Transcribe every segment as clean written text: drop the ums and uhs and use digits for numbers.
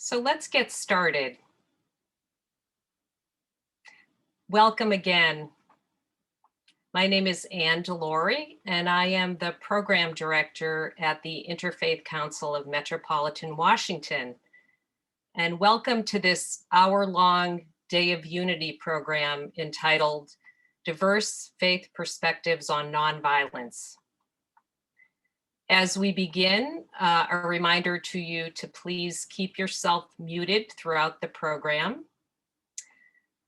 So let's get started. Welcome again. My name is Ann DeLore, and I am the Program Director at the Interfaith Council of Metropolitan Washington. And welcome to this hour-long Day of Unity program entitled Diverse Faith Perspectives on Nonviolence. As we begin, a reminder to you to please keep yourself muted throughout the program.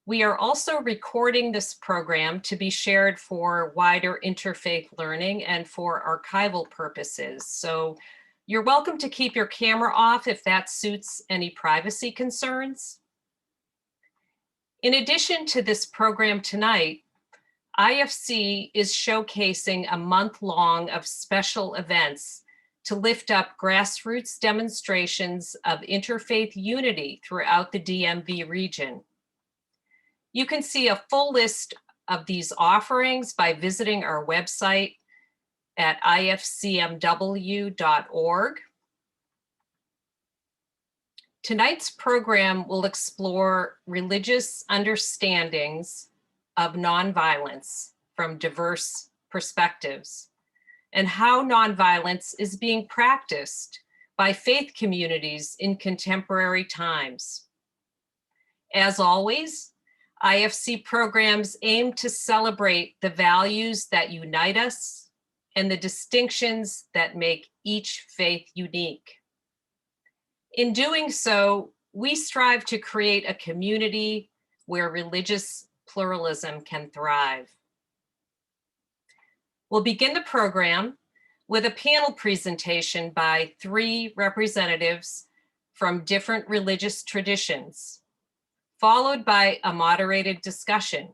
We are also recording this program to be shared for wider interfaith learning and for archival purposes. So you're welcome to keep your camera off if that suits any privacy concerns. In addition to this program tonight, IFC is showcasing a month-long of special events to lift up grassroots demonstrations of interfaith unity throughout the DMV region. You can see a full list of these offerings by visiting our website at ifcmw.org. Tonight's program will explore religious understandings of nonviolence from diverse perspectives and how nonviolence is being practiced by faith communities in contemporary times. As always, IFC programs aim to celebrate the values that unite us and the distinctions that make each faith unique. In doing so, we strive to create a community where religious pluralism can thrive. We'll begin the program with a panel presentation by 3 representatives from different religious traditions, followed by a moderated discussion.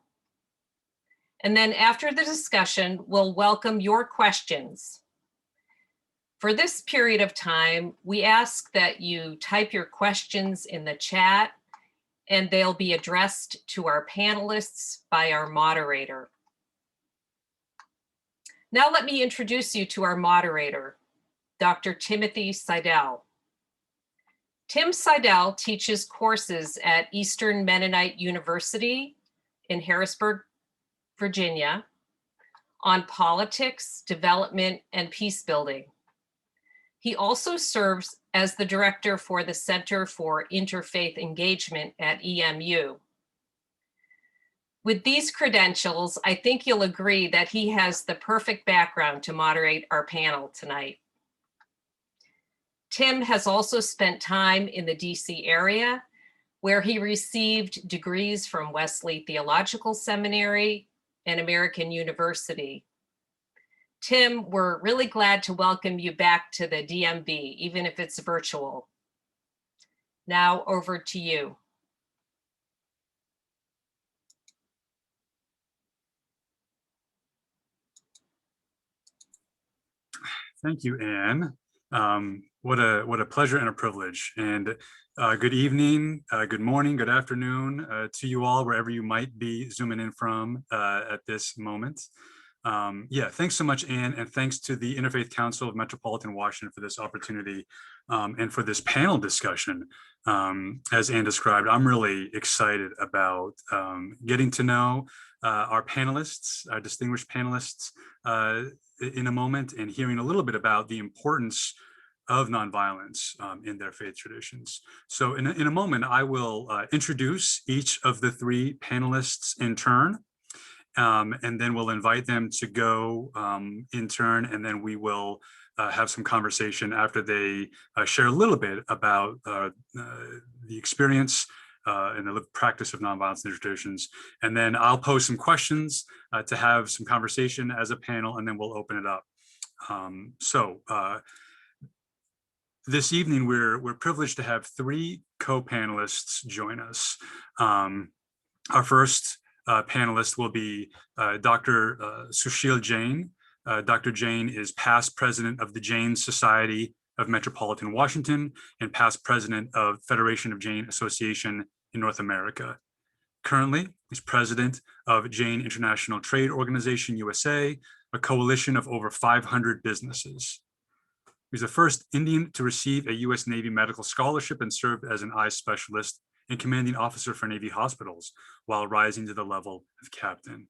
And then after the discussion, we'll welcome your questions. For this period of time, we ask that you type your questions in the chat, and they'll be addressed to our panelists by our moderator. Now let me introduce you to our moderator, Dr. Timothy Seidel. Tim Seidel teaches courses at Eastern Mennonite University in Harrisburg, Virginia, on politics, development, and peace building. He also serves as the director for the Center for Interfaith Engagement at EMU. With these credentials, I think you'll agree that he has the perfect background to moderate our panel tonight. Tim has also spent time in the DC area, where he received degrees from Wesley Theological Seminary and American University. Tim, we're really glad to welcome you back to the DMV, even if it's virtual. Now over to you. Thank you, Ann. What a pleasure and a privilege. And good evening, good morning, good afternoon to you all, wherever you might be zooming in from at this moment. Yeah, thanks so much, Ann, and thanks to the Interfaith Council of Metropolitan Washington for this opportunity and for this panel discussion. As Ann described, I'm really excited about getting to know our panelists, our distinguished panelists in a moment, and hearing a little bit about the importance of nonviolence in their faith traditions. So in a moment, I will introduce each of the 3 panelists in turn. And then we'll invite them to go in turn, and then we will have some conversation after they share a little bit about the experience and the practice of nonviolence in their traditions. And then I'll pose some questions to have some conversation as a panel, and then we'll open it up. This evening, we're privileged to have 3 co-panelists join us. Our first panelist will be Dr. Sushil Jain. Dr. Jain is past president of the Jain Society of Metropolitan Washington and past president of Federation of Jain Association in North America. Currently, he's president of Jain International Trade Organization USA, a coalition of over 500 businesses. He was the first Indian to receive a U.S. Navy medical scholarship and served as an eye specialist and commanding officer for Navy hospitals while rising to the level of captain.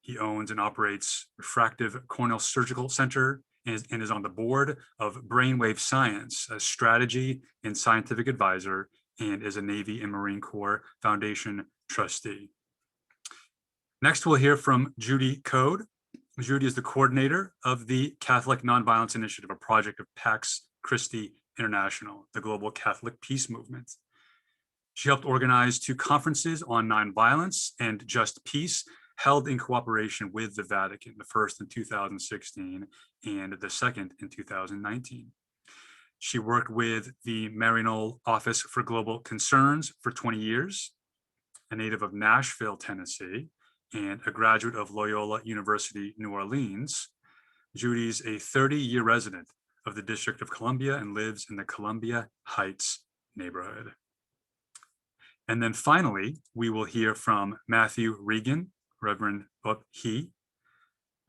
He owns and operates Refractive Cornell Surgical Center and is on the board of Brainwave Science, a strategy and scientific advisor, and is a Navy and Marine Corps Foundation trustee. Next, we'll hear from Judy Coode. Judy is the coordinator of the Catholic Nonviolence Initiative, a project of Pax Christi International, the global Catholic peace movement. She helped organize 2 conferences on nonviolence and just peace held in cooperation with the Vatican, the first in 2016 and the second in 2019. She worked with the Maryknoll Office for Global Concerns for 20 years, a native of Nashville, Tennessee, and a graduate of Loyola University, New Orleans. Judy's a 30-year resident of the District of Columbia and lives in the Columbia Heights neighborhood. And then finally, we will hear from Matthew Regan, Reverend he.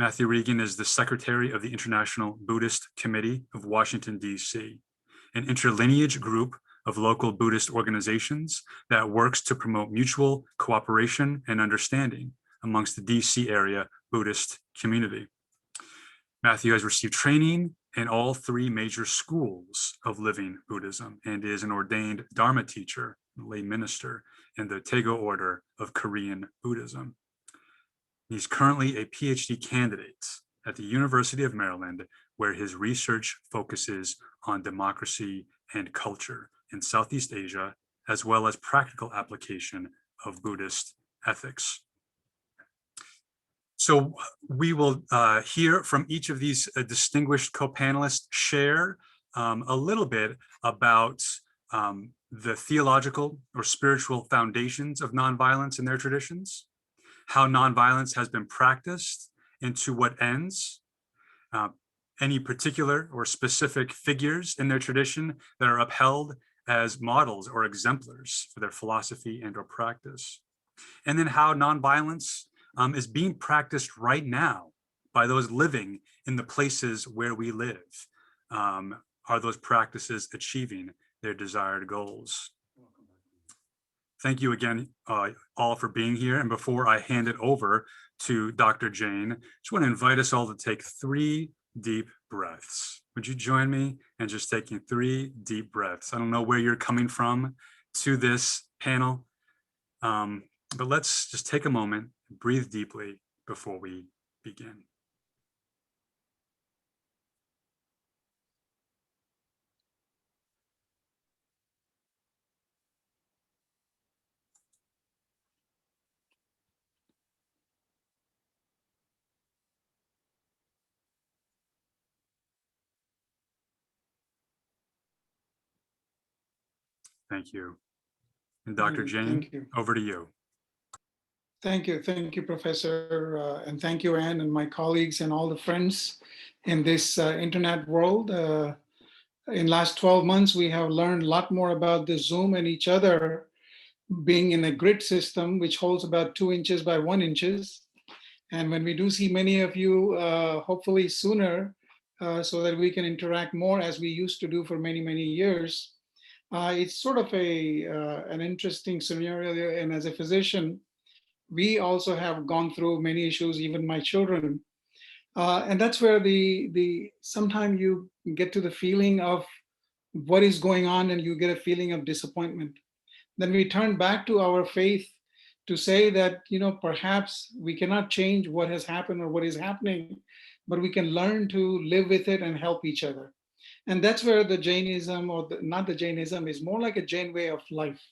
Matthew Regan is the secretary of the International Buddhist Committee of Washington, D.C., an interlineage group of local Buddhist organizations that works to promote mutual cooperation and understanding amongst the DC area Buddhist community. Matthew has received training in all 3 major schools of living Buddhism and is an ordained Dharma teacher, lay minister in the Tego order of Korean Buddhism. He's currently a PhD candidate at the University of Maryland, where his research focuses on democracy and culture in Southeast Asia, as well as practical application of Buddhist ethics. So we will hear from each of these distinguished co-panelists share a little bit about the theological or spiritual foundations of nonviolence in their traditions, how nonviolence has been practiced and to what ends, any particular or specific figures in their tradition that are upheld as models or exemplars for their philosophy and or practice, and then how nonviolence is being practiced right now by those living in the places where we live. Are those practices achieving their desired goals? Thank you again, all, for being here. And before I hand it over to Dr. Jain, I just want to invite us all to take 3 deep breaths. Would you join me in just taking 3 deep breaths? I don't know where you're coming from to this panel, but let's just take a moment, breathe deeply before we begin. Thank you. And Dr. Jain, over to you. Thank you, Professor, and thank you, Anne, and my colleagues and all the friends in this internet world. In last 12 months, we have learned a lot more about the Zoom and each other being in a grid system, which holds about 2 inches by 1 inches. And when we do see many of you, hopefully sooner, so that we can interact more as we used to do for many, many years, it's sort of an interesting scenario. And as a physician, we also have gone through many issues, even my children. And that's where sometimes you get to the feeling of what is going on and you get a feeling of disappointment. Then we turn back to our faith to say that, perhaps we cannot change what has happened or what is happening, but we can learn to live with it and help each other. And that's where the Jainism, not the Jainism, is more like a Jain way of life.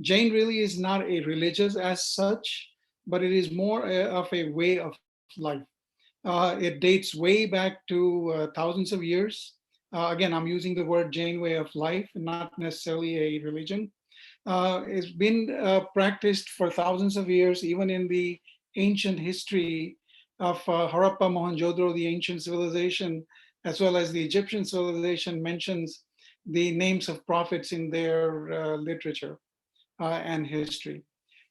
Jain really is not a religious as such, but it is more of a way of life. It dates way back to thousands of years. Again, I'm using the word Jain way of life, not necessarily a religion. It's been practiced for thousands of years, even in the ancient history of Harappa, Mohenjo-daro, the ancient civilization, as well as the Egyptian civilization, mentions the names of prophets in their literature and history.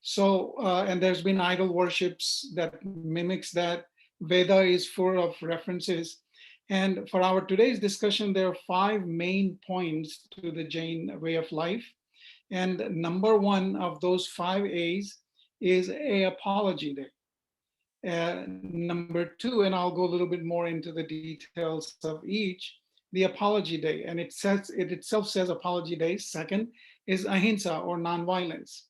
So, and there's been idol worships that mimics that. Veda is full of references. And for our today's discussion, there are 5 main points to the Jain way of life. And number one of those 5 A's is a apology day. Number two, and I'll go a little bit more into the details of each, the apology day. And it itself says apology day. Second is ahimsa or nonviolence.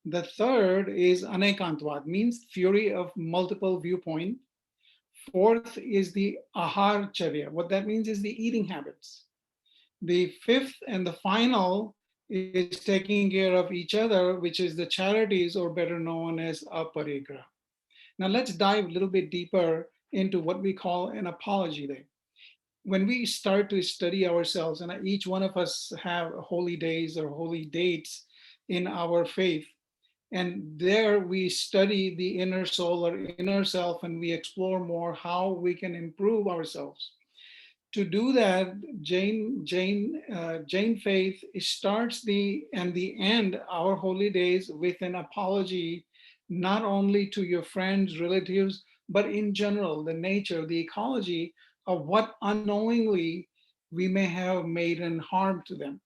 The third is anekantvad, means theory of multiple viewpoint. Fourth is the ahar charya. What that means is the eating habits. The fifth and the final is taking care of each other, which is the charities, or better known as aparigraha. Now let's dive a little bit deeper into what we call an apology day. When we start to study ourselves, and each one of us have holy days or holy dates in our faith, and there we study the inner soul or inner self, and we explore more how we can improve ourselves. To do that, Jain faith starts the end our holy days with an apology, not only to your friends, relatives, but in general, the nature, the ecology of what unknowingly we may have made an harm to them,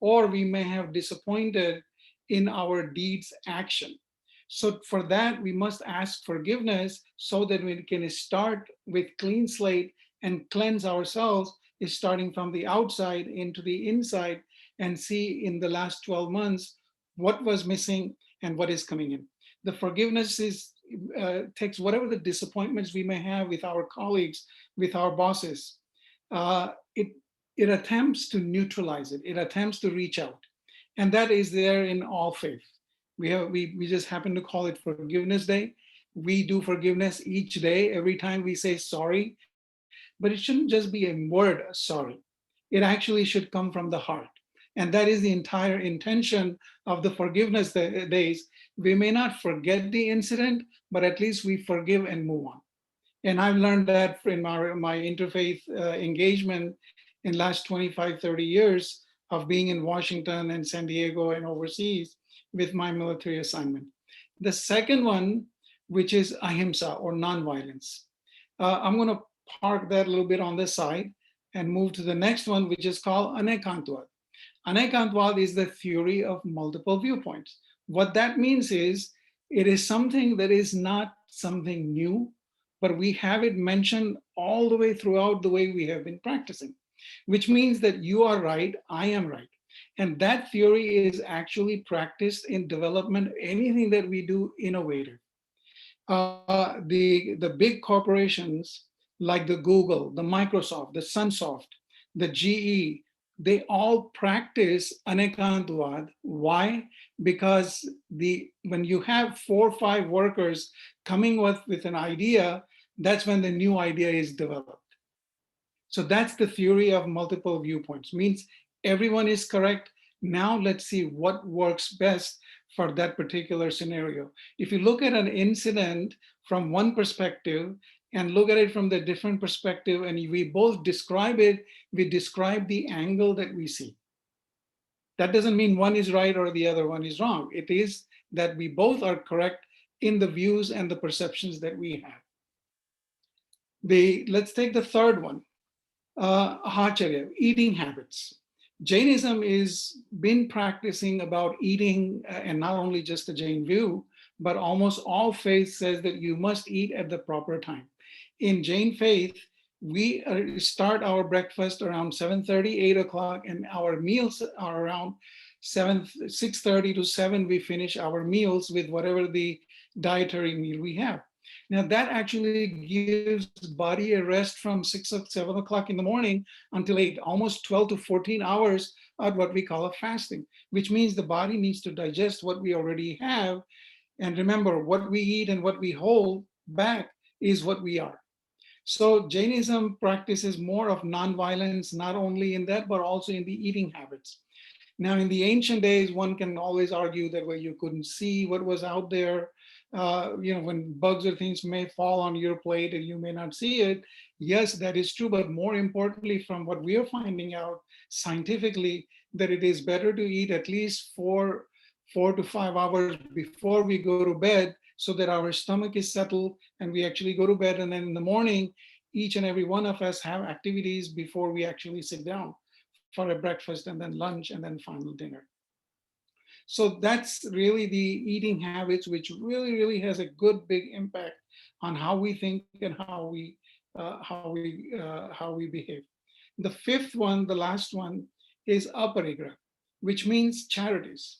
or we may have disappointed in our deeds action. So for that, we must ask forgiveness so that we can start with clean slate and cleanse ourselves, is starting from the outside into the inside, and see in the last 12 months what was missing and what is coming in. The forgiveness takes whatever the disappointments we may have with our colleagues, with our bosses. It attempts to neutralize it. It attempts to reach out, and that is there in all faith. We just happen to call it Forgiveness Day. We do forgiveness each day, every time we say sorry. But it shouldn't just be a word, sorry. It actually should come from the heart. And that is the entire intention of the forgiveness days. We may not forget the incident, but at least we forgive and move on. And I've learned that in my interfaith engagement in last 25, 30 years of being in Washington and San Diego and overseas with my military assignment. The second one, which is ahimsa or nonviolence. I'm going to park that a little bit on the side and move to the next one, which is called anekantvad. Anekantvad is the theory of multiple viewpoints. What that means is it is something that is not something new, but we have it mentioned all the way throughout the way we have been practicing, which means that you are right, I am right. And that theory is actually practiced in development, anything that we do innovative. The big corporations like the Google, the Microsoft, the Sunsoft, the GE, they all practice anekantvad. Why? Because when you have 4 or 5 workers coming with an idea, that's when the new idea is developed. So that's the theory of multiple viewpoints. Means everyone is correct. Now let's see what works best for that particular scenario. If you look at an incident from one perspective and look at it from the different perspective, and we both describe it, we describe the angle that we see. That doesn't mean one is right or the other one is wrong. It is that we both are correct in the views and the perceptions that we have. Let's take the third one, Acharya, eating habits. Jainism is been practicing about eating, and not only just the Jain view, but almost all faith says that you must eat at the proper time. In Jain faith, we start our breakfast around 7:30, 8 o'clock, and our meals are around 6:30 to 7. We finish our meals with whatever the dietary meal we have. Now that actually gives body a rest from 6 or 7 o'clock in the morning until 8, almost 12 to 14 hours at what we call a fasting, which means the body needs to digest what we already have. And remember, what we eat and what we hold back is what we are. So Jainism practices more of nonviolence, not only in that, but also in the eating habits. Now, in the ancient days, one can always argue that where you couldn't see what was out there, when bugs or things may fall on your plate and you may not see it. Yes, that is true. But more importantly, from what we are finding out scientifically, that it is better to eat at least 4 to 5 hours before we go to bed, so that our stomach is settled and we actually go to bed. And then in the morning, each and every one of us have activities before we actually sit down for a breakfast and then lunch and then final dinner. So that's really the eating habits, which really has a good big impact on how we think and how we behave. The fifth one, the last one, is aparigraha, which means charities.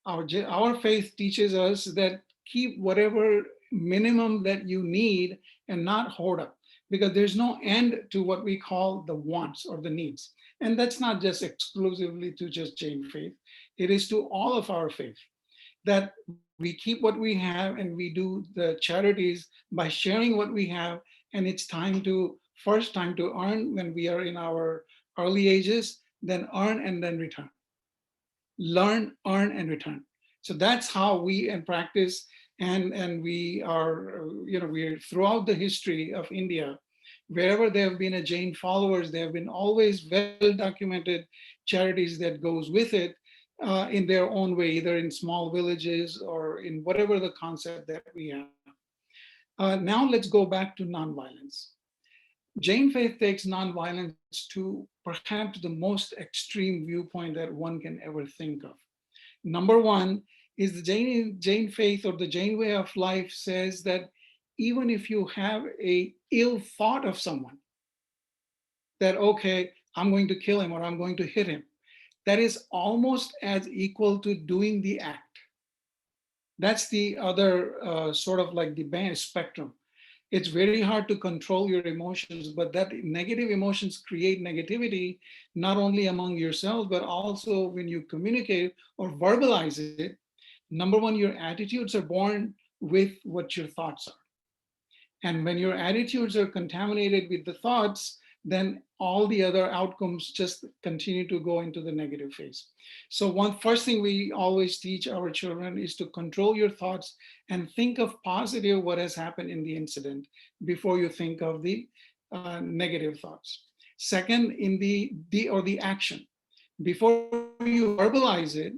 Our faith teaches us that keep whatever minimum that you need and not hoard up, because there's no end to what we call the wants or the needs. And that's not just exclusively to just Jain faith, it is to all of our faith, that we keep what we have and we do the charities by sharing what we have. And it's time to earn when we are in our early ages, then earn and then return. Learn, earn, and return. So that's how we in practice, and we are, we're throughout the history of India, wherever there have been a Jain followers, there have been always well documented charities that goes with it in their own way, either in small villages or in whatever the concept that we have. Now let's go back to nonviolence. Jain faith takes nonviolence to perhaps the most extreme viewpoint that one can ever think of. Number one is the Jain faith, or the Jain way of life, says that even if you have a ill thought of someone, that, okay, I'm going to kill him or I'm going to hit him, that is almost as equal to doing the act. That's the other sort of like the band spectrum. It's very hard to control your emotions, but that negative emotions create negativity, not only among yourselves, but also when you communicate or verbalize it. Number one, your attitudes are born with what your thoughts are. And when your attitudes are contaminated with the thoughts, then all the other outcomes just continue to go into the negative phase. So first thing we always teach our children is to control your thoughts and think of positive what has happened in the incident before you think of the negative thoughts. Second, in the action, before you verbalize it,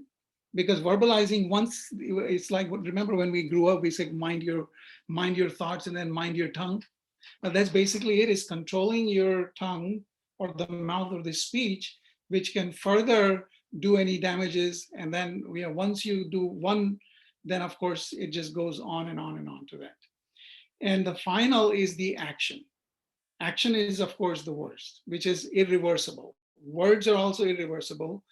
because verbalizing once, it's like, remember when we grew up, we said mind your thoughts and then mind your tongue. That's basically it, is controlling your tongue or the mouth or the speech, which can further do any damages. And then once you do one, then of course it just goes on and on and on to that. And the final is the action. Action is of course the worst, which is irreversible. Words are also irreversible.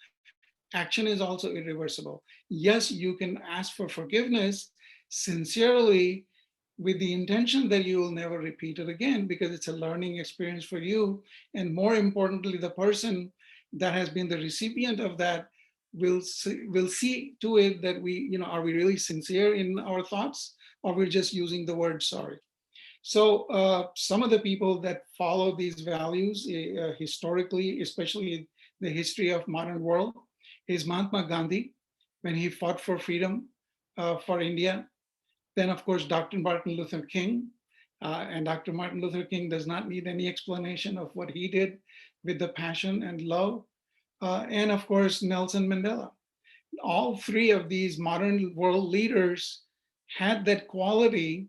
Action is also irreversible. Yes, you can ask for forgiveness sincerely, with the intention that you will never repeat it again, because it's a learning experience for you. And more importantly, the person that has been the recipient of that will see to it that are we really sincere in our thoughts, or we're just using the word sorry. So some of the people that follow these values historically, especially the history of modern world, is Mahatma Gandhi, when he fought for freedom for India. Then, of course, Dr. Martin Luther King. And Dr. Martin Luther King does not need any explanation of what he did with the passion and love. And of course, Nelson Mandela. All three of these modern world leaders had that quality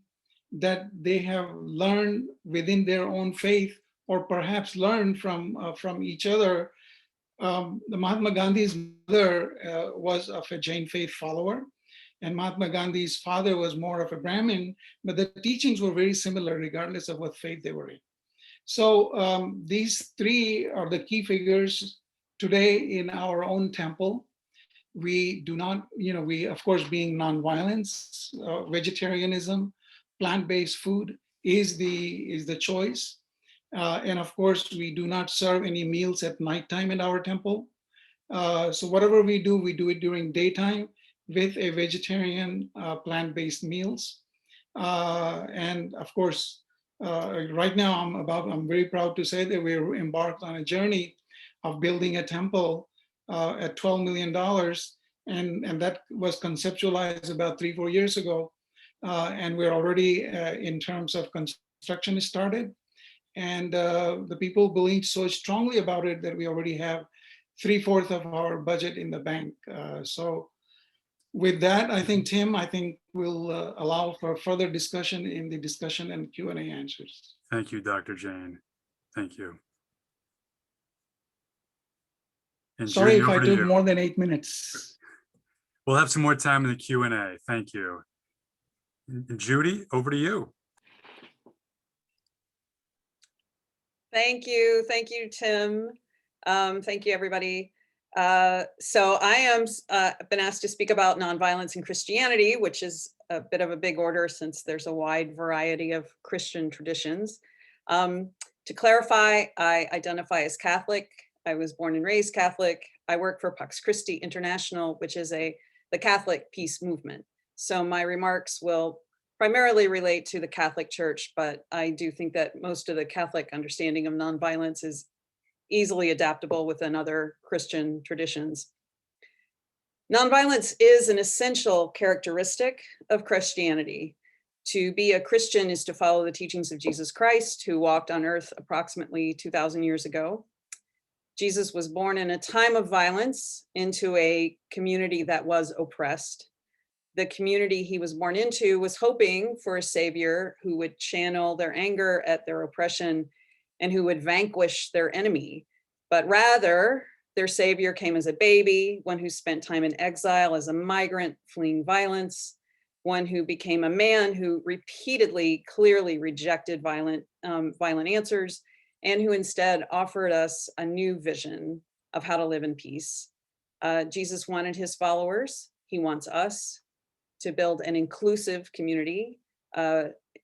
that they have learned within their own faith, or perhaps learned from each other. The Mahatma Gandhi's mother was of a Jain faith follower, and Mahatma Gandhi's father was more of a Brahmin, but the teachings were very similar regardless of what faith they were in. So these three are the key figures today in our own temple. We do not, we, of course, being nonviolence, vegetarianism, plant-based food is the choice. And of course, we do not serve any meals at nighttime in our temple. So whatever we do it during daytime with a vegetarian plant-based meals. And of course, right now I'm very proud to say that we're embarked on a journey of building a temple at $12 million. And that was conceptualized about 3-4 years ago. And we're already in terms of construction started. And the people believe so strongly about it that we already have 3/4 of our budget in the bank. So with that, I think, Tim, we'll allow for further discussion in the discussion and Q&A answers. Thank you, Dr. Jain. Thank you. And Sorry Judy, if I over to took you. more than 8 minutes. We'll have some more time in the Q&A. Thank you. And Judy, over to you. Thank you, Tim. Thank you, everybody. So I am been asked to speak about nonviolence in Christianity, which is a bit of a big order since there's a wide variety of Christian traditions. To clarify, I identify as Catholic. I was born and raised Catholic. I work for Pax Christi International, which is the Catholic peace movement. So my remarks will primarily relate to the Catholic Church, but I do think that most of the Catholic understanding of nonviolence is easily adaptable within other Christian traditions. Nonviolence is an essential characteristic of Christianity. To be a Christian is to follow the teachings of Jesus Christ, who walked on earth approximately 2,000 years ago. Jesus was born in a time of violence into a community that was oppressed. The community he was born into was hoping for a savior who would channel their anger at their oppression and who would vanquish their enemy. But rather, their savior came as a baby, one who spent time in exile as a migrant fleeing violence, one who became a man who repeatedly, clearly rejected violent answers, and who instead offered us a new vision of how to live in peace. Jesus wanted his followers, he wants us, to build an inclusive community,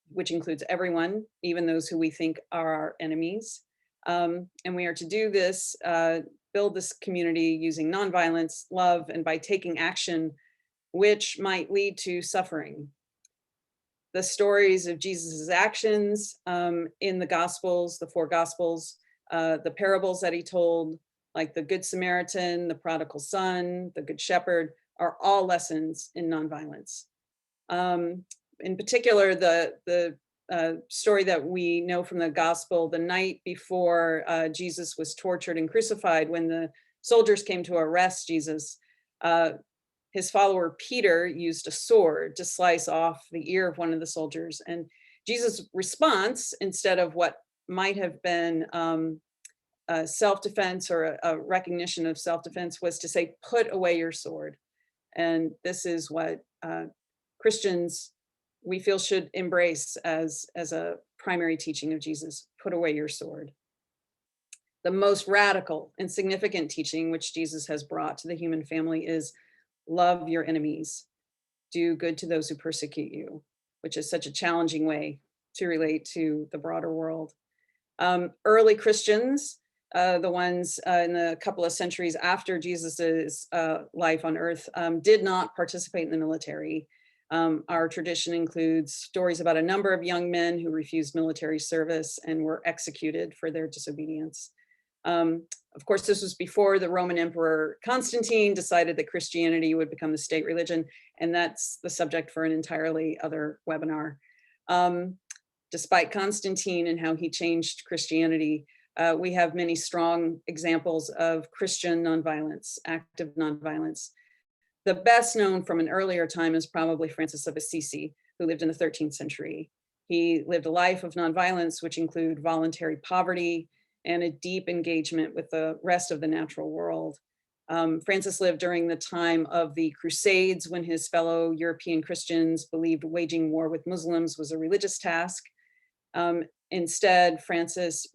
which includes everyone, even those who we think are our enemies. And we are to do this, build this community using nonviolence, love, and by taking action which might lead to suffering. The stories of Jesus's actions in the Gospels, the 4 Gospels, the parables that he told, like the Good Samaritan, the prodigal son, the Good Shepherd, are all lessons in nonviolence. In particular, the story that we know from the Gospel, the night before Jesus was tortured and crucified, when the soldiers came to arrest Jesus, his follower Peter used a sword to slice off the ear of one of the soldiers. And Jesus' response, instead of what might have been self-defense or a recognition of self-defense, was to say, "Put away your sword." And this is what Christians, we feel, should embrace as a primary teaching of Jesus: put away your sword. The most radical and significant teaching which Jesus has brought to the human family is love your enemies, do good to those who persecute you, which is such a challenging way to relate to the broader world. Early Christians, the ones in the couple of centuries after Jesus's life on earth, did not participate in the military. Our tradition includes stories about a number of young men who refused military service and were executed for their disobedience. Of course, this was before the Roman Emperor Constantine decided that Christianity would become the state religion, and that's the subject for an entirely other webinar. Despite Constantine and how he changed Christianity, we have many strong examples of Christian nonviolence, active nonviolence. The best known from an earlier time is probably Francis of Assisi, who lived in the 13th century. He lived a life of nonviolence, which include voluntary poverty and a deep engagement with the rest of the natural world. Francis lived during the time of the Crusades, when his fellow European Christians believed waging war with Muslims was a religious task. Instead, Francis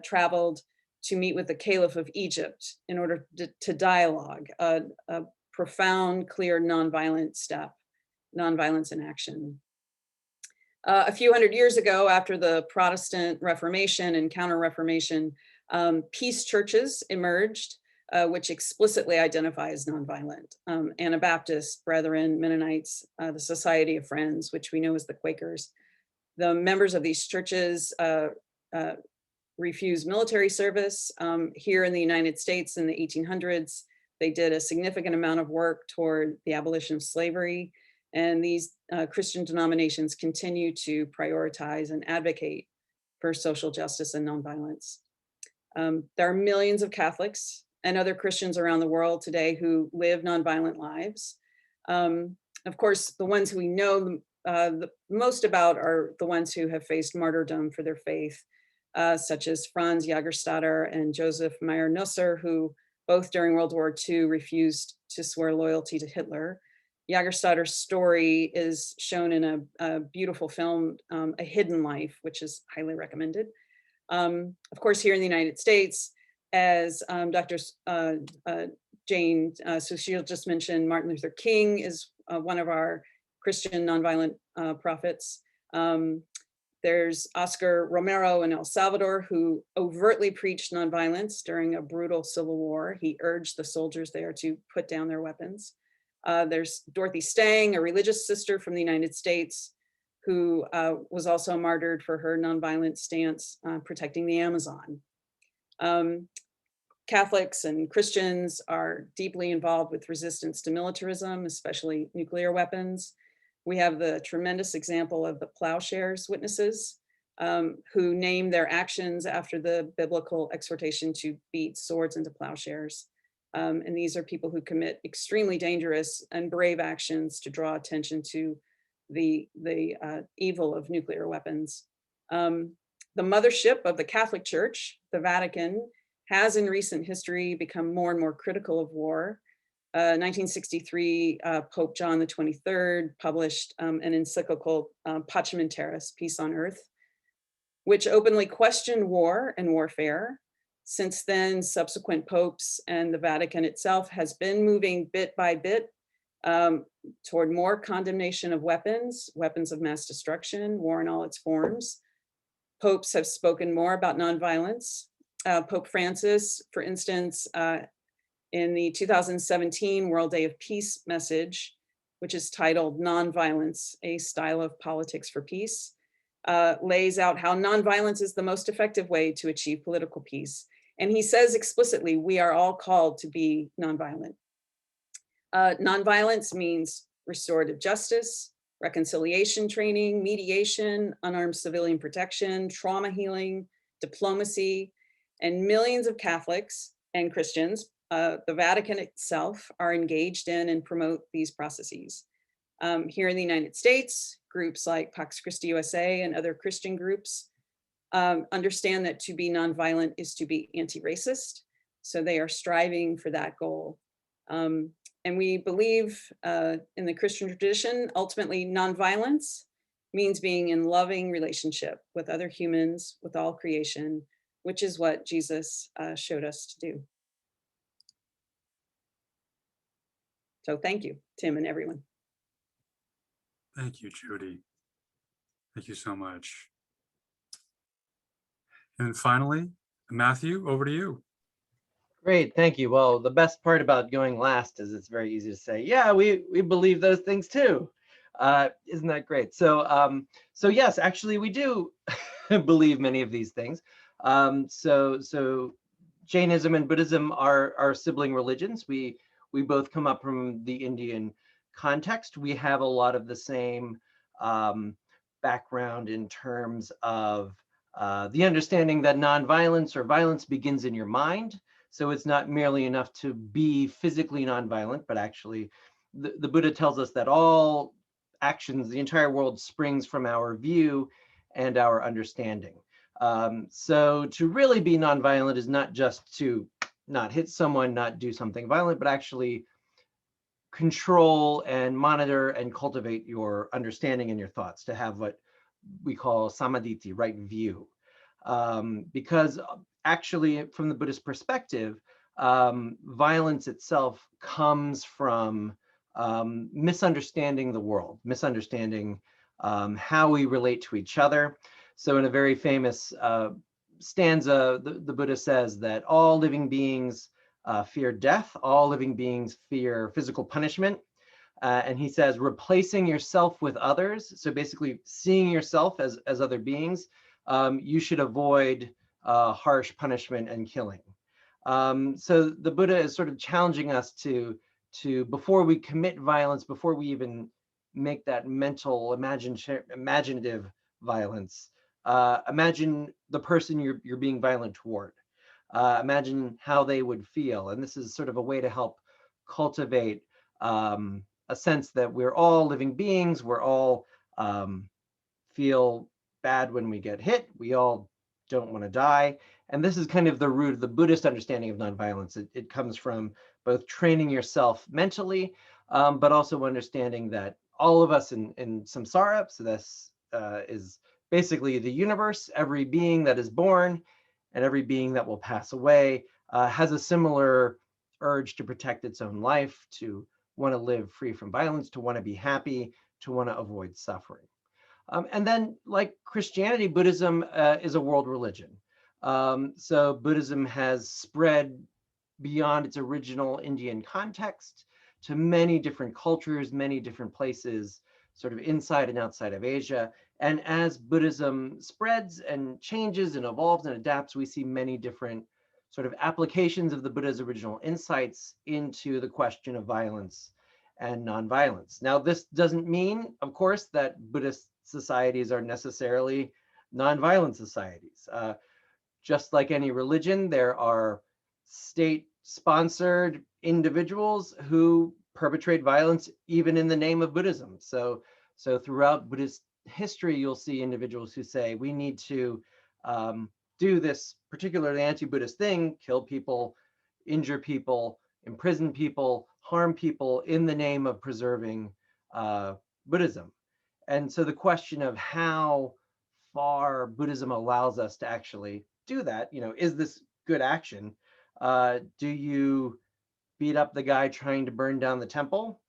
traveled to meet with the Caliph of Egypt in order to dialogue, a profound, clear, nonviolent step, nonviolence in action. A few hundred years ago, after the Protestant Reformation and Counter-Reformation, peace churches emerged, which explicitly identify as nonviolent. Anabaptists, Brethren, Mennonites, the Society of Friends, which we know as the Quakers. The members of these churches refused military service. Here in the United States in the 1800s, they did a significant amount of work toward the abolition of slavery. And these Christian denominations continue to prioritize and advocate for social justice and nonviolence. There are millions of Catholics and other Christians around the world today who live nonviolent lives. Of course, the ones who we know most about are the ones who have faced martyrdom for their faith, such as Franz Jagerstatter and Joseph Meyer-Nusser, who both during World War II refused to swear loyalty to Hitler. Jagerstatter's story is shown in a beautiful film, A Hidden Life, which is highly recommended. Of course, here in the United States, as Dr. Jain Sushil just mentioned, Martin Luther King is one of our Christian nonviolent prophets. There's Oscar Romero in El Salvador, who overtly preached nonviolence during a brutal civil war. He urged the soldiers there to put down their weapons. There's Dorothy Stang, a religious sister from the United States, who was also martyred for her nonviolent stance protecting the Amazon. Catholics and Christians are deeply involved with resistance to militarism, especially nuclear weapons. We have the tremendous example of the Plowshares witnesses, who name their actions after the biblical exhortation to beat swords into plowshares. And these are people who commit extremely dangerous and brave actions to draw attention to the evil of nuclear weapons. The mothership of the Catholic Church, the Vatican, has in recent history become more and more critical of war. 1963, Pope John the 23rd published an encyclical, Pacem in Terris, Peace on Earth, which openly questioned war and warfare. Since then, subsequent popes and the Vatican itself has been moving bit by bit toward more condemnation of weapons of mass destruction, war in all its forms. Popes have spoken more about nonviolence. Pope Francis, for instance, in the 2017 World Day of Peace message, which is titled Nonviolence, a Style of Politics for Peace, lays out how nonviolence is the most effective way to achieve political peace. And he says explicitly, we are all called to be nonviolent. Nonviolence means restorative justice, reconciliation training, mediation, unarmed civilian protection, trauma healing, diplomacy, and millions of Catholics and Christians, the Vatican itself, are engaged in and promote these processes. Here in the United States, groups like Pax Christi USA and other Christian groups understand that to be nonviolent is to be anti-racist. So they are striving for that goal. And we believe in the Christian tradition, ultimately nonviolence means being in loving relationship with other humans, with all creation, which is what Jesus showed us to do. So thank you, Tim and everyone. Thank you, Judy. Thank you so much. And then finally, Matthew, over to you. Great, thank you. Well, the best part about going last is it's very easy to say, yeah, we believe those things too. Isn't that great? So, so yes, actually we do believe many of these things. So Jainism and Buddhism are sibling religions. We both come up from the Indian context. We have a lot of the same background in terms of the understanding that nonviolence or violence begins in your mind. So it's not merely enough to be physically nonviolent, but actually the Buddha tells us that all actions, the entire world springs from our view and our understanding. So to really be nonviolent is not just to not hit someone, not do something violent, but actually control and monitor and cultivate your understanding and your thoughts, to have what we call samadhi, right view. Because actually, from the Buddhist perspective, violence itself comes from misunderstanding the world, misunderstanding how we relate to each other. So in a very famous stanza, the Buddha says that all living beings fear death, all living beings fear physical punishment. And he says, replacing yourself with others, so basically seeing yourself as other beings, you should avoid harsh punishment and killing. So the Buddha is sort of challenging us to before we commit violence, before we even make that mental, imaginative violence, imagine the person you're being violent toward. Imagine how they would feel. And this is sort of a way to help cultivate a sense that we're all living beings, we're all feel bad when we get hit. We all don't want to die. And this is kind of the root of the Buddhist understanding of nonviolence. It comes from both training yourself mentally, but also understanding that all of us in samsara, so this is basically the universe, every being that is born and every being that will pass away has a similar urge to protect its own life, to want to live free from violence, to want to be happy, to want to avoid suffering. And then, like Christianity, Buddhism is a world religion. So Buddhism has spread beyond its original Indian context to many different cultures, many different places, sort of inside and outside of Asia. And as Buddhism spreads and changes and evolves and adapts, we see many different sort of applications of the Buddha's original insights into the question of violence and nonviolence. Now, this doesn't mean, of course, that Buddhist societies are necessarily nonviolent societies. Just like any religion, there are state-sponsored individuals who perpetrate violence even in the name of Buddhism. So throughout Buddhist history, you'll see individuals who say, we need to do this particularly anti-Buddhist thing, kill people, injure people, imprison people, harm people in the name of preserving Buddhism. And so the question of how far Buddhism allows us to actually do that, is this good action? Do you beat up the guy trying to burn down the temple?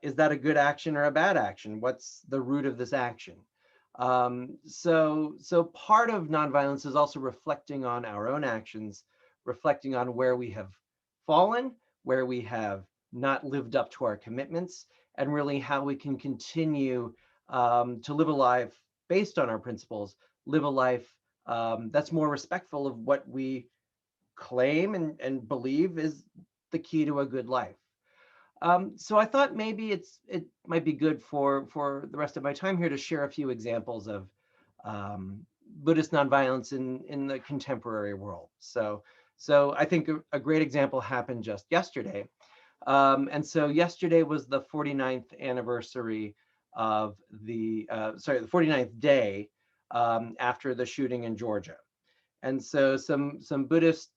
Is that a good action or a bad action? What's the root of this action? So part of nonviolence is also reflecting on our own actions, reflecting on where we have fallen, where we have not lived up to our commitments, and really how we can continue to live a life based on our principles, live a life that's more respectful of what we claim and believe is the key to a good life. So I thought maybe it might be good for the rest of my time here to share a few examples of Buddhist nonviolence in the contemporary world. So I think a great example happened just yesterday. And so yesterday was the 49th anniversary of the 49th day after the shooting in Georgia. And so some Buddhist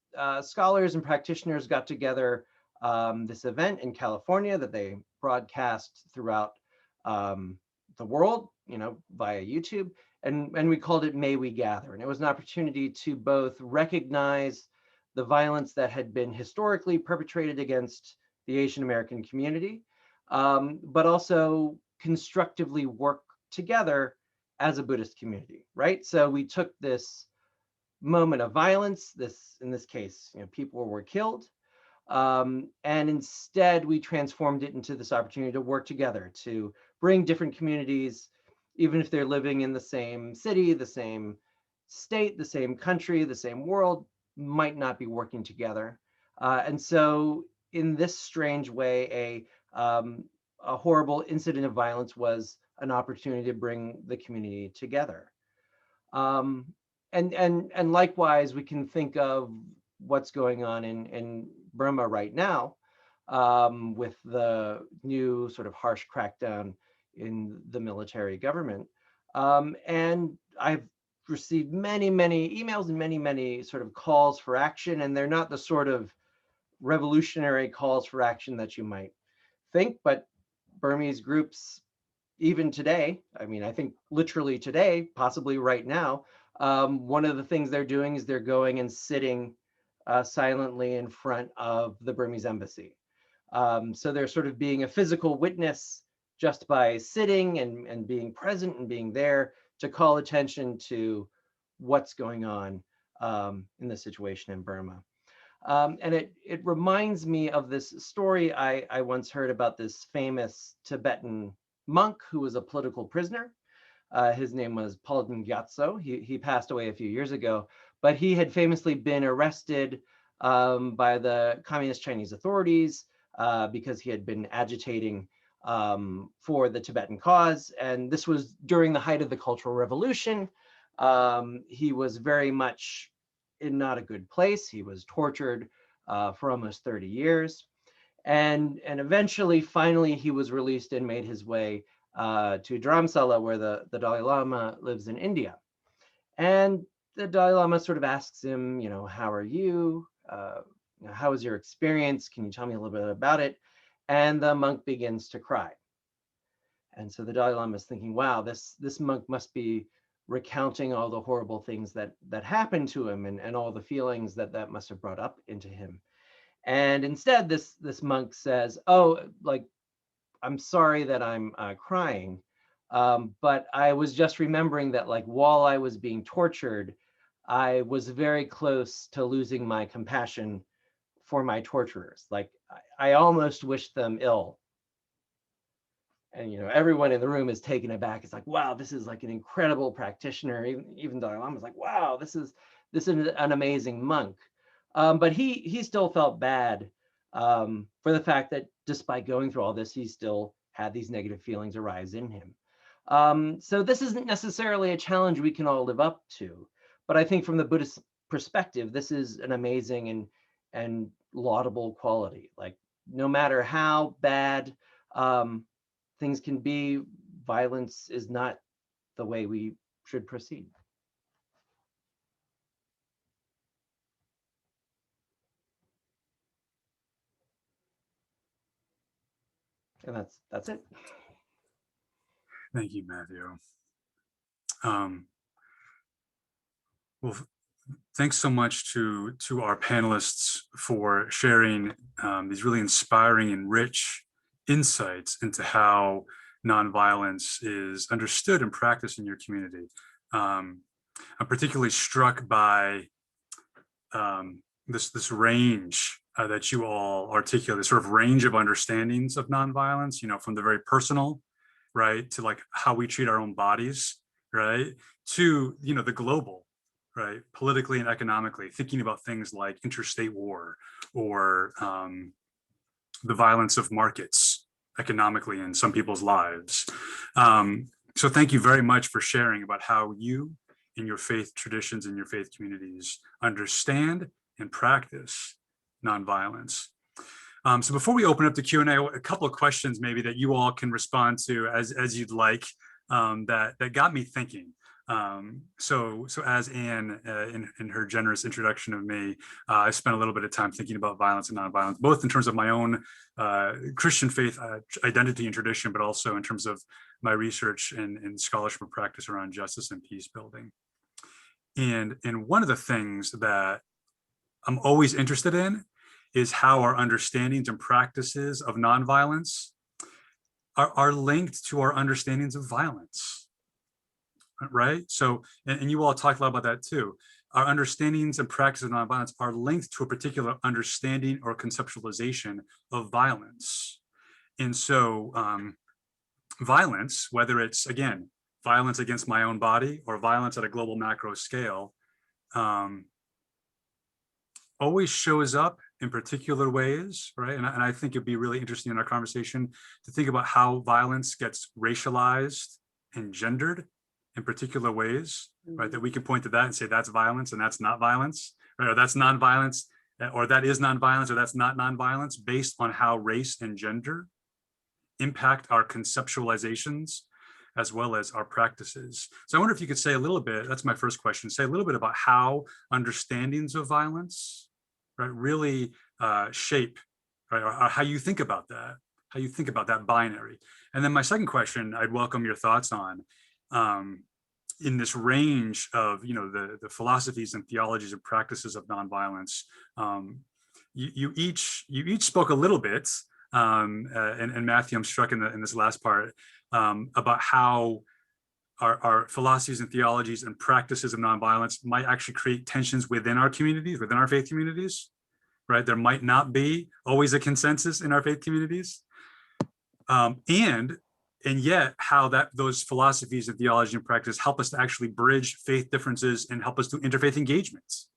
scholars and practitioners got together this event in California that they broadcast throughout the world, via YouTube. And we called it May We Gather. And it was an opportunity to both recognize the violence that had been historically perpetrated against the Asian American community, but also constructively work together as a Buddhist community, right? So we took this moment of violence, in this case, people were killed, and instead we transformed it into this opportunity to work together, to bring different communities, even if they're living in the same city, the same state, the same country, the same world, might not be working together. And so in this strange way, a horrible incident of violence was an opportunity to bring the community together. And likewise, we can think of what's going on in Burma right now with the new sort of harsh crackdown in the military government. And I've received many emails and many sort of calls for action, and they're not the sort of revolutionary calls for action that you might think, but Burmese groups, even today, I think literally today, possibly right now, one of the things they're doing is they're going and sitting silently in front of the Burmese embassy. So they're sort of being a physical witness just by sitting and being present and being there to call attention to what's going on in the situation in Burma. And it reminds me of this story I once heard about this famous Tibetan monk who was a political prisoner. His name was Palden Gyatso. He passed away a few years ago, but he had famously been arrested by the communist Chinese authorities because he had been agitating for the Tibetan cause. And this was during the height of the Cultural Revolution. He was very much in not a good place. He was tortured for almost 30 years. And eventually, finally, he was released and made his way to Dharamsala, where the Dalai Lama lives in India. And the Dalai Lama sort of asks him, how are you? How was your experience? Can you tell me a little bit about it? And the monk begins to cry. And so the Dalai Lama is thinking, wow, this monk must be recounting all the horrible things that happened to him, and all the feelings that must have brought up into him. And instead, this monk says, oh, like, I'm sorry that I'm crying, but I was just remembering that, like, while I was being tortured, I was very close to losing my compassion for my torturers. Like, I almost wished them ill. And everyone in the room is taken aback. It's like, wow, this is like an incredible practitioner. Even Dalai Lama is like, wow, this is an amazing monk. But he still felt bad for the fact that despite going through all this, he still had these negative feelings arise in him. So this isn't necessarily a challenge we can all live up to, but I think from the Buddhist perspective, this is an amazing and laudable quality. Like, no matter how bad things can be, violence is not the way we should proceed. And that's it. Thank you, Matthew. Well, thanks so much to our panelists for sharing these really inspiring and rich insights into how nonviolence is understood and practiced in your community. I'm particularly struck by this range that you all articulate, this sort of range of understandings of nonviolence, from the very personal, right, to like how we treat our own bodies, right, to, the global, right, politically and economically, thinking about things like interstate war or the violence of markets economically in some people's lives. So thank you very much for sharing about how you in your faith traditions and your faith communities understand and practice nonviolence. So before we open up the Q&A, a couple of questions maybe that you all can respond to as you'd like, that got me thinking. So as Anne, in her generous introduction of me, I spent a little bit of time thinking about violence and nonviolence, both in terms of my own Christian faith identity and tradition, but also in terms of my research and scholarship and practice around justice and peace building. And one of the things that I'm always interested in is how our understandings and practices of nonviolence are linked to our understandings of violence. Right? So, and you all talked a lot about that too. Our understandings and practices of nonviolence are linked to a particular understanding or conceptualization of violence. And so violence, whether it's, again, violence against my own body or violence at a global macro scale, always shows up in particular ways, right? And I think it'd be really interesting in our conversation to think about how violence gets racialized and gendered in particular ways, right? That we can point to that and say that's violence and that's not violence, right? Or that's nonviolence, or that is nonviolence, or that's not nonviolence, based on how race and gender impact our conceptualizations as well as our practices. So I wonder if you could say a little bit, that's my first question, say a little bit about how understandings of violence, right, really shape, right, or how you think about that binary. And then my second question, I'd welcome your thoughts on, in this range of the philosophies and theologies and practices of nonviolence. You each spoke a little bit, and Matthew, I'm struck in this last part about how our philosophies and theologies and practices of nonviolence might actually create tensions within our communities, within our faith communities, right? There might not be always a consensus in our faith communities, and yet how those philosophies and theology and practice help us to actually bridge faith differences and help us do interfaith engagements,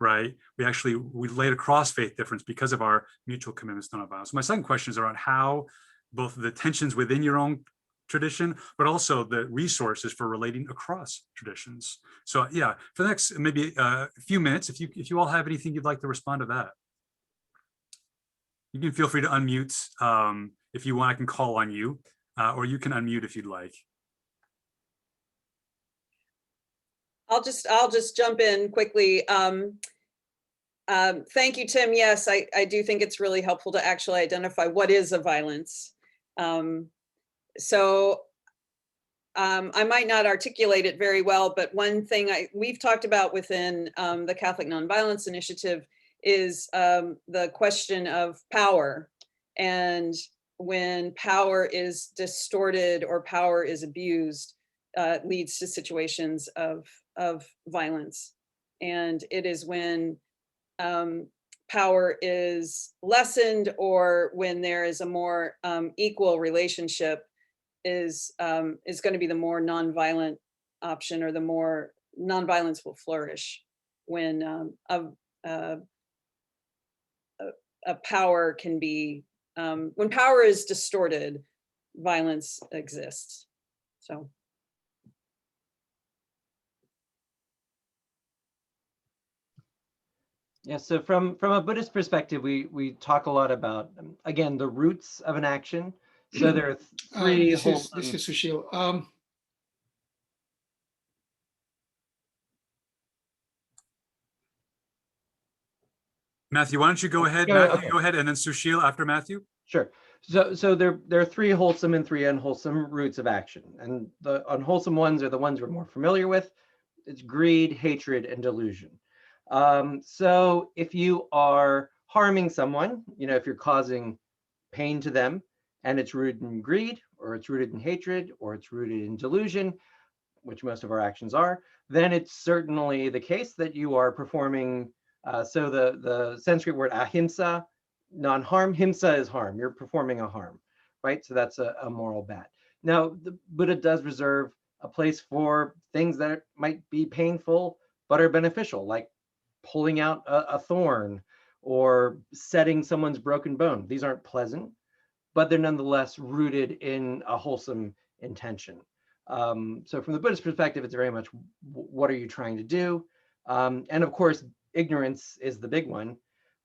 right? We laid across faith difference because of our mutual commitments to nonviolence. So my second question is around how both the tensions within your own tradition, but also the resources for relating across traditions. So yeah, for the next maybe a few minutes, if you all have anything you'd like to respond to that, you can feel free to unmute. If you want, I can call on you. or you can unmute if you'd like. I'll just jump in quickly. Thank you, Tim. Yes, I do think it's really helpful to actually identify what is a violence. I might not articulate it very well, but one thing we've talked about within the Catholic Nonviolence Initiative is the question of power. And when power is distorted or power is abused, leads to situations of violence. And it is when power is lessened or when there is a more equal relationship is going to be the more nonviolent option, or the more nonviolence will flourish when a power can be, when power is distorted, violence exists. So. Yeah, so from a Buddhist perspective, we talk a lot about, again, the roots of an action. So there are three This is Sushil. Matthew, why don't you go ahead? Yeah, Matthew, okay. go ahead, and then Sushil after Matthew. Sure. So there are three wholesome and three unwholesome roots of action. And the unwholesome ones are the ones we're more familiar with. It's greed, hatred, and delusion. So if you are harming someone, if you're causing pain to them, and it's rooted in greed, or it's rooted in hatred, or it's rooted in delusion, which most of our actions are, then it's certainly the case that you are performing. So the Sanskrit word ahimsa, non-harm, himsa is harm. You're performing a harm, right? So that's a moral bad. Now, the Buddha does reserve a place for things that might be painful but are beneficial, like pulling out a thorn or setting someone's broken bone. These aren't pleasant, but they're nonetheless rooted in a wholesome intention. So from the Buddhist perspective, it's very much, what are you trying to do? And of course, ignorance is the big one.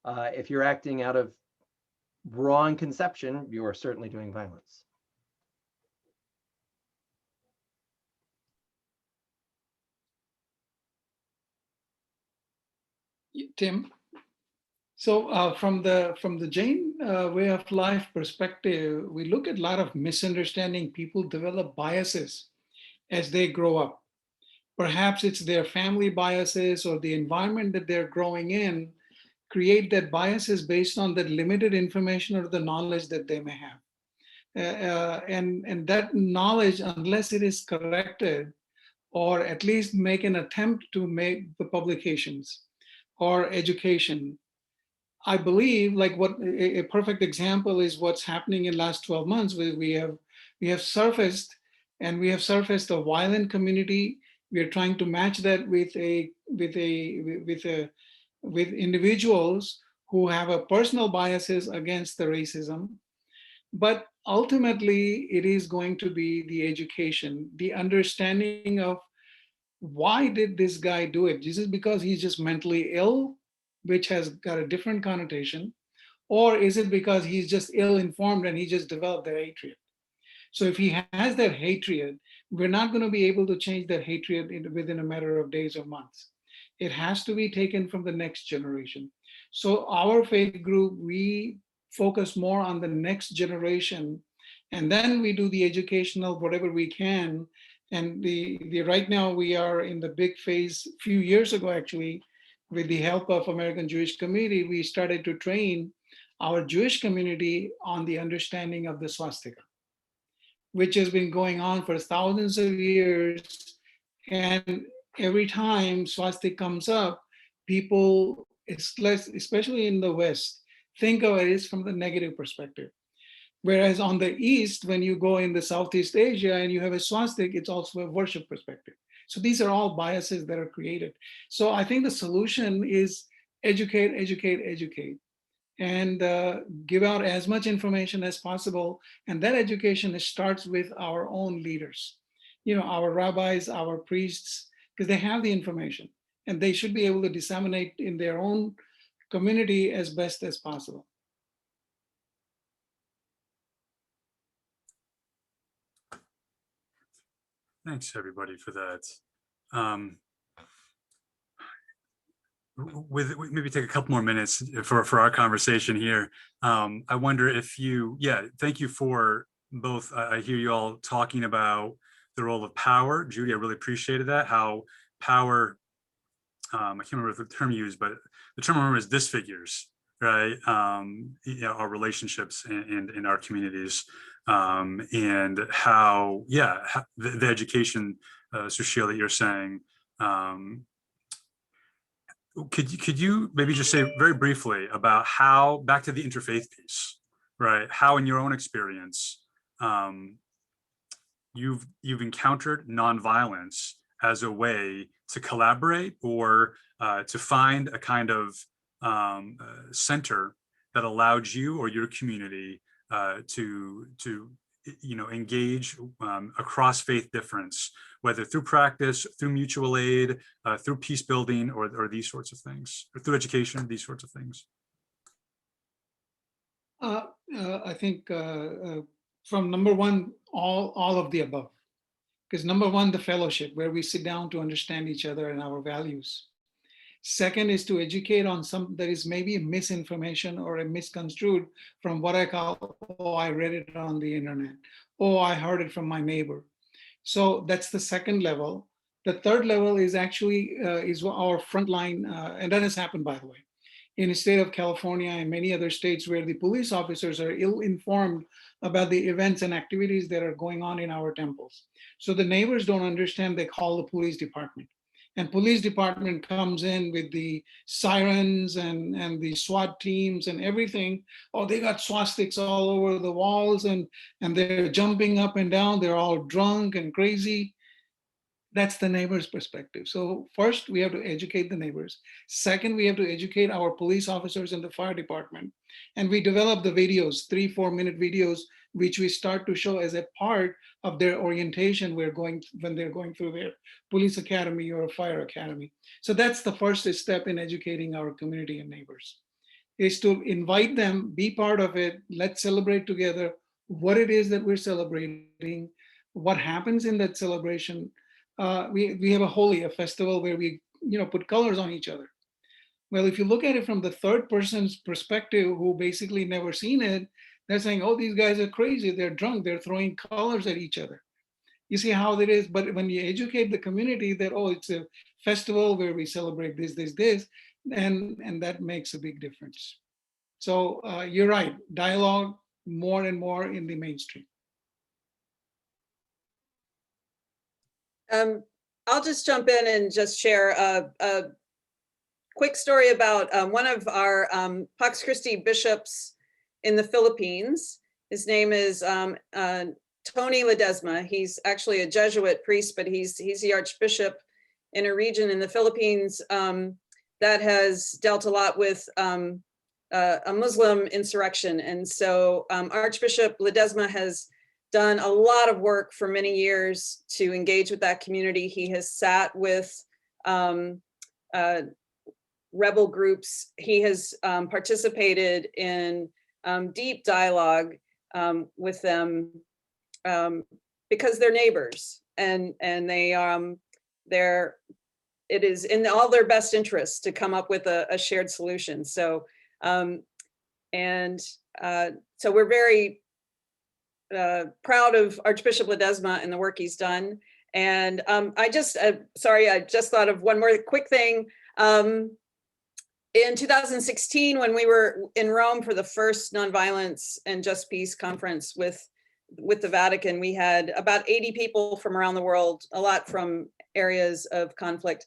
If you're acting out of wrong conception, you are certainly doing violence. Tim. So from the Jain way of life perspective, we look at a lot of misunderstanding. People develop biases as they grow up. Perhaps it's their family biases or the environment that they're growing in create that biases based on the limited information or the knowledge that they may have. And that knowledge, unless it is corrected, or at least make an attempt to make the publications or education, I believe, like what a perfect example is what's happening in last 12 months. We have surfaced a violent community. We are trying to match that with individuals who have a personal biases against the racism. But ultimately, it is going to be the education, the understanding of why did this guy do it? Is it because he's just mentally ill, which has got a different connotation? Or is it because he's just ill-informed and he just developed that hatred? So if he has that hatred, we're not going to be able to change that hatred within a matter of days or months. It has to be taken from the next generation. So our faith group, we focus more on the next generation, and then we do the educational whatever we can. And the right now we are in the big phase. A few years ago, actually, with the help of American Jewish Committee, we started to train our Jewish community on the understanding of the swastika, which has been going on for thousands of years. And every time swastika comes up, people, especially in the West, think of it as from the negative perspective. Whereas on the East, when you go in the Southeast Asia and you have a swastika, it's also a worship perspective. So these are all biases that are created. So I think the solution is educate, educate, educate, and give out as much information as possible. And that education starts with our own leaders, our rabbis, our priests, because they have the information and they should be able to disseminate in their own community as best as possible. Thanks, everybody, for that. With maybe take a couple more minutes for our conversation here. I wonder if thank you for both. I hear you all talking about the role of power. Judy, I really appreciated that, how power, I can't remember the term you used, but the term I remember is disfigures, right? Our relationships and in our communities, and how, the education, Sushil, that you're saying, could you maybe just say very briefly about how, back to the interfaith piece, right? How in your own experience, you've encountered nonviolence as a way to collaborate or to find a kind of center that allowed you or your community to engage across faith difference, whether through practice, through mutual aid, through peace building, or these sorts of things, or through education, these sorts of things? I think from number one, all of the above. Because number one, the fellowship, where we sit down to understand each other and our values. Second is to educate on some that is maybe a misinformation or a misconstrued from what I call, oh, I read it on the internet. Oh, I heard it from my neighbor. So that's the second level. The third level is actually is our frontline, and that has happened, by the way, in the state of California and many other states where the police officers are ill-informed about the events and activities that are going on in our temples. So the neighbors don't understand, they call the police department. And police department comes in with the sirens and the SWAT teams and everything. Oh, they got swastikas all over the walls and they're jumping up and down. They're all drunk and crazy. That's the neighbor's perspective. So first, we have to educate the neighbors. Second, we have to educate our police officers and the fire department. And we develop the videos, 3-4 minute videos, which we start to show as a part of their orientation when they're going through their police academy or fire academy. So that's the first step in educating our community and neighbors, is to invite them, be part of it, let's celebrate together what it is that we're celebrating, what happens in that celebration. We have a festival where we put colors on each other. Well, if you look at it from the third person's perspective, who basically never seen it, they're saying, oh, these guys are crazy, they're drunk, they're throwing colors at each other. You see how that is? But when you educate the community that, oh, it's a festival where we celebrate this, and that makes a big difference. So you're right, dialogue more and more in the mainstream. I'll just jump in and just share a quick story about one of our Pax Christi bishops in the Philippines. His name is Tony Ledesma. He's actually a Jesuit priest, but he's the archbishop in a region in the Philippines that has dealt a lot with a Muslim insurrection. And so Archbishop Ledesma has done a lot of work for many years to engage with that community. He has sat with rebel groups. He has participated in deep dialogue with them because they're neighbors, and it is in all their best interests to come up with a shared solution. So so we're very proud of Archbishop Ledesma and the work he's done. And I just thought of one more quick thing. In 2016, when we were in Rome for the first Nonviolence and Just Peace conference with the Vatican, we had about 80 people from around the world, a lot from areas of conflict.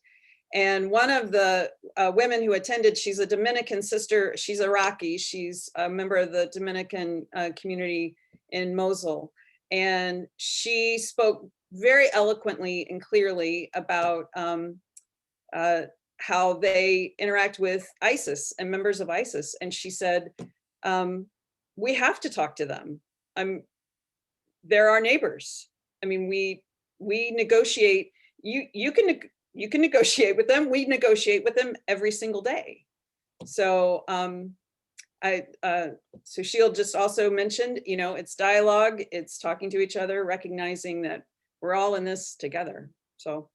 And one of the women who attended, she's a Dominican sister, she's Iraqi, she's a member of the Dominican community in Mosul. And she spoke very eloquently and clearly about how they interact with ISIS and members of ISIS. And she said, we have to talk to them. They're our neighbors. I mean, we negotiate, you can negotiate with them. We negotiate with them every single day. So Sushil just also mentioned, it's dialogue, it's talking to each other, recognizing that we're all in this together. So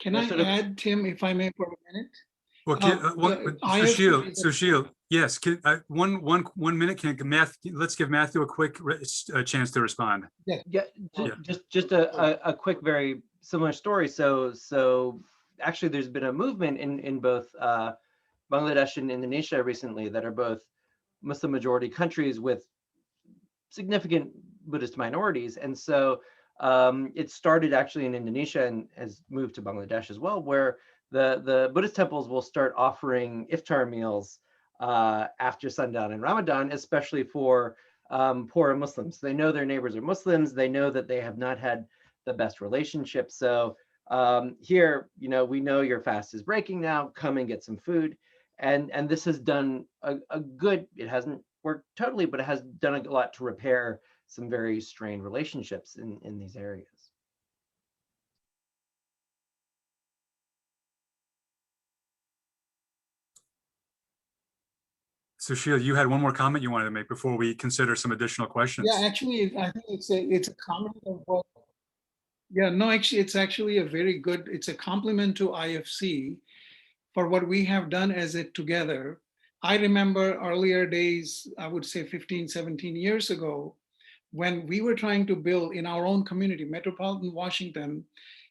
Can Well, I sort of- add, Tim, if I may, for a minute? Well, IFC is a- Sushil, yes, one minute, let's give Matthew a quick chance to respond. Yeah, Yeah. just a quick, very similar story. So actually, there's been a movement in both Bangladesh and Indonesia recently that are both Muslim majority countries with significant Buddhist minorities, and so it started actually in Indonesia and has moved to Bangladesh as well, where the Buddhist temples will start offering iftar meals after sundown in Ramadan, especially for poorer Muslims. They know their neighbors are Muslims. They know that they have not had the best relationship. So here, we know your fast is breaking now. Come and get some food. And this has done a good, it hasn't worked totally, but it has done a lot to repair some very strained relationships in these areas. Sushil, you had one more comment you wanted to make before we consider some additional questions. Yeah, actually, I think it's a comment of what. Yeah, no, actually, it's actually it's a compliment to IFC for what we have done as it together. I remember earlier days, I would say 15, 17 years ago, when we were trying to build in our own community, metropolitan Washington,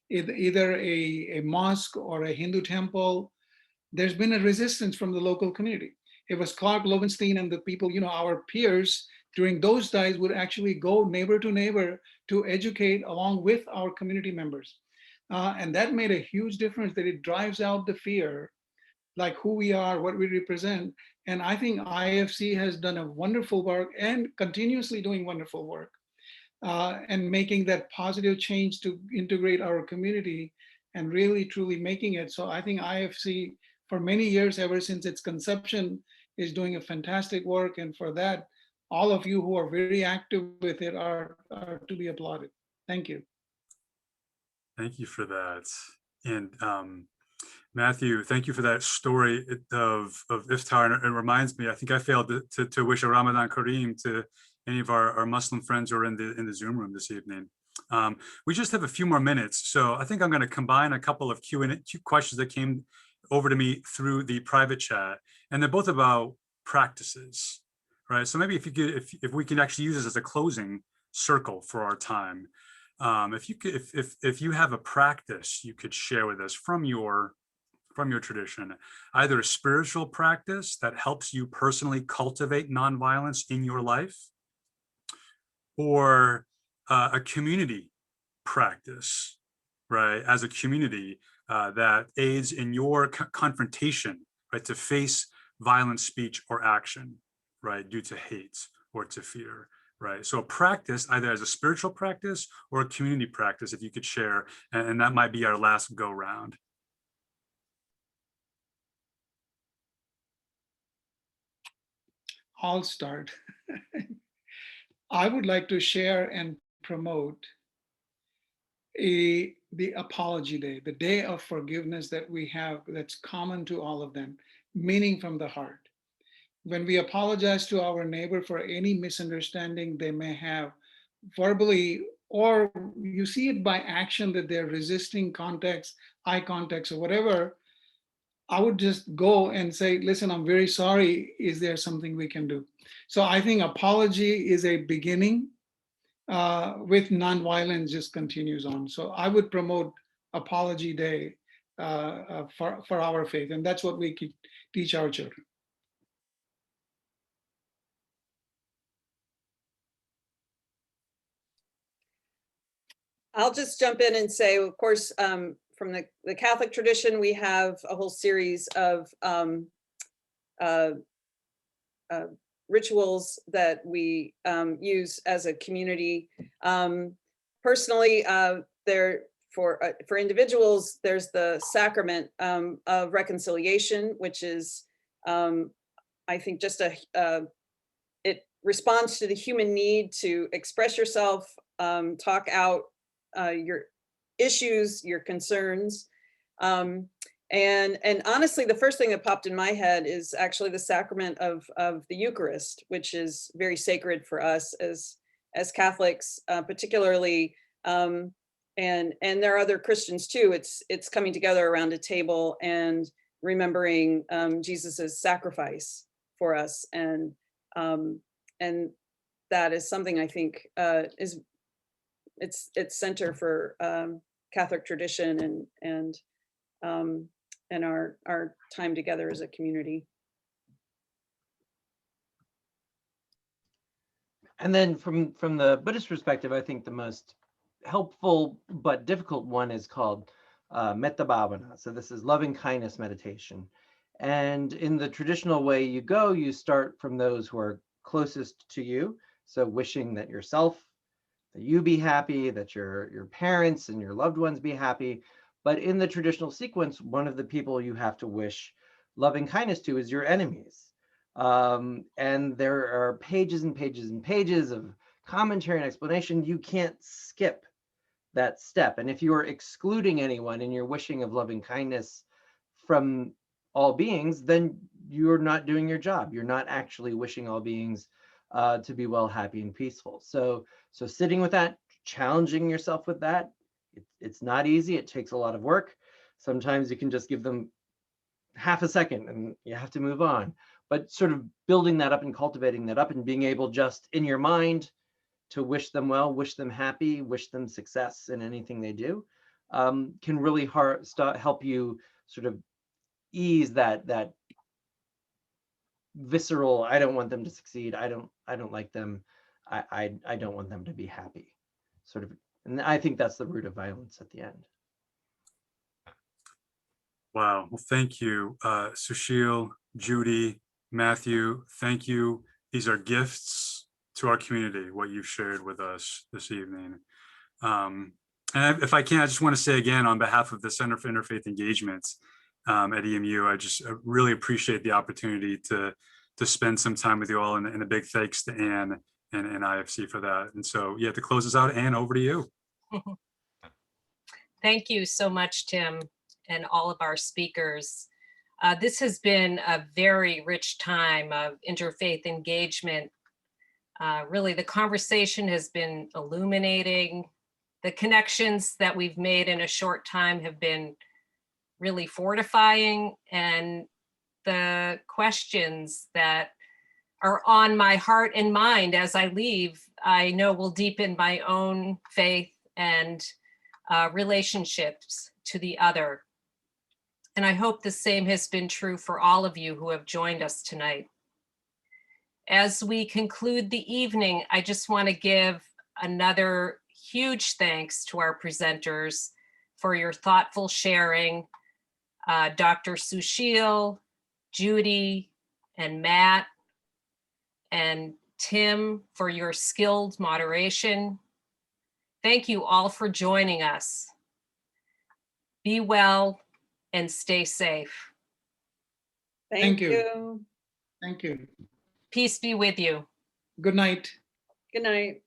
either a mosque or a Hindu temple. There's been a resistance from the local community. It was Clark Lowenstein and the people, our peers during those days would actually go neighbor to neighbor to educate along with our community members. And that made a huge difference, that it drives out the fear, like who we are, what we represent. And I think IFC has done a wonderful work and continuously doing wonderful work and making that positive change to integrate our community and really truly making it. So I think IFC for many years, ever since its conception, is doing a fantastic work. And for that, all of you who are very active with it are to be applauded. Thank you. Thank you for that. And Matthew, thank you for that story of iftar. And it reminds me, I think I failed to wish a Ramadan Kareem to any of our Muslim friends who are in the Zoom room this evening. We just have a few more minutes, so I think I'm going to combine a couple of Q&A questions that came over to me through the private chat, and they're both about practices, right? So maybe if we can actually use this as a closing circle for our time, if you have a practice you could share with us from your tradition, either a spiritual practice that helps you personally cultivate nonviolence in your life, or a community practice, right? As a community that aids in your confrontation, right? To face violent speech or action, right? Due to hate or to fear, right? So a practice, either as a spiritual practice or a community practice, if you could share, and that might be our last go round. I'll start. I would like to share and promote the Apology Day, the day of forgiveness that we have, that's common to all of them, meaning from the heart. When we apologize to our neighbor for any misunderstanding they may have verbally, or you see it by action that they're resisting context, eye contact, or whatever, I would just go and say, listen, I'm very sorry. Is there something we can do? So I think apology is a beginning, with nonviolence just continues on. So I would promote Apology Day for our faith. And that's what we could teach our children. I'll just jump in and say, of course, from the Catholic tradition, we have a whole series of rituals that we use as a community. Personally, for individuals, there's the sacrament of reconciliation, which is, I think, just it responds to the human need to express yourself, talk out your issues, your concerns. And honestly, the first thing that popped in my head is actually the sacrament of the Eucharist, which is very sacred for us as as Catholics, particularly, and there are other Christians too. It's coming together around a table and remembering Jesus's sacrifice for us, and that is something I think is it's center for Catholic tradition and our time together as a community. And then from the Buddhist perspective, I think the most helpful but difficult one is called metta bhavana. So this is loving kindness meditation. And in the traditional way you go, you start from those who are closest to you. So wishing that that you be happy, that your parents and your loved ones be happy. But in the traditional sequence, one of the people you have to wish loving kindness to is your enemies. And there are pages and pages and pages of commentary and explanation. You can't skip that step. And if you are excluding anyone in your wishing of loving kindness from all beings, then you're not doing your job. You're not actually wishing all beings to be well, happy, and peaceful. So sitting with that, challenging yourself with that, it's not easy. It takes a lot of work. Sometimes you can just give them half a second and you have to move on. But sort of building that up and cultivating that up and being able just in your mind to wish them well, wish them happy, wish them success in anything they do, can really help you sort of ease that visceral, I don't want them to succeed, I don't like them, I don't want them to be happy, sort of. And I think that's the root of violence at the end. Wow. Well, thank you, Sushil, Judy, Matthew. Thank you. These are gifts to our community, what you've shared with us this evening. And if I can, I just want to say again, on behalf of the Center for Interfaith Engagement at EMU, I just really appreciate the opportunity to spend some time with you all, and a big thanks to Anne and IFC for that. And so, yeah, to close us out, Anne, over to you. Thank you so much, Tim, and all of our speakers. This has been a very rich time of interfaith engagement. Really, the conversation has been illuminating. The connections that we've made in a short time have been really fortifying, and the questions that are on my heart and mind as I leave, I know will deepen my own faith and relationships to the other. And I hope the same has been true for all of you who have joined us tonight. As we conclude the evening, I just want to give another huge thanks to our presenters for your thoughtful sharing. Dr. Sushil, Judy, and Matt, and Tim for your skilled moderation. Thank you all for joining us. Be well and stay safe. Thank you. you. Thank you. Peace be with you. Good night. Good night.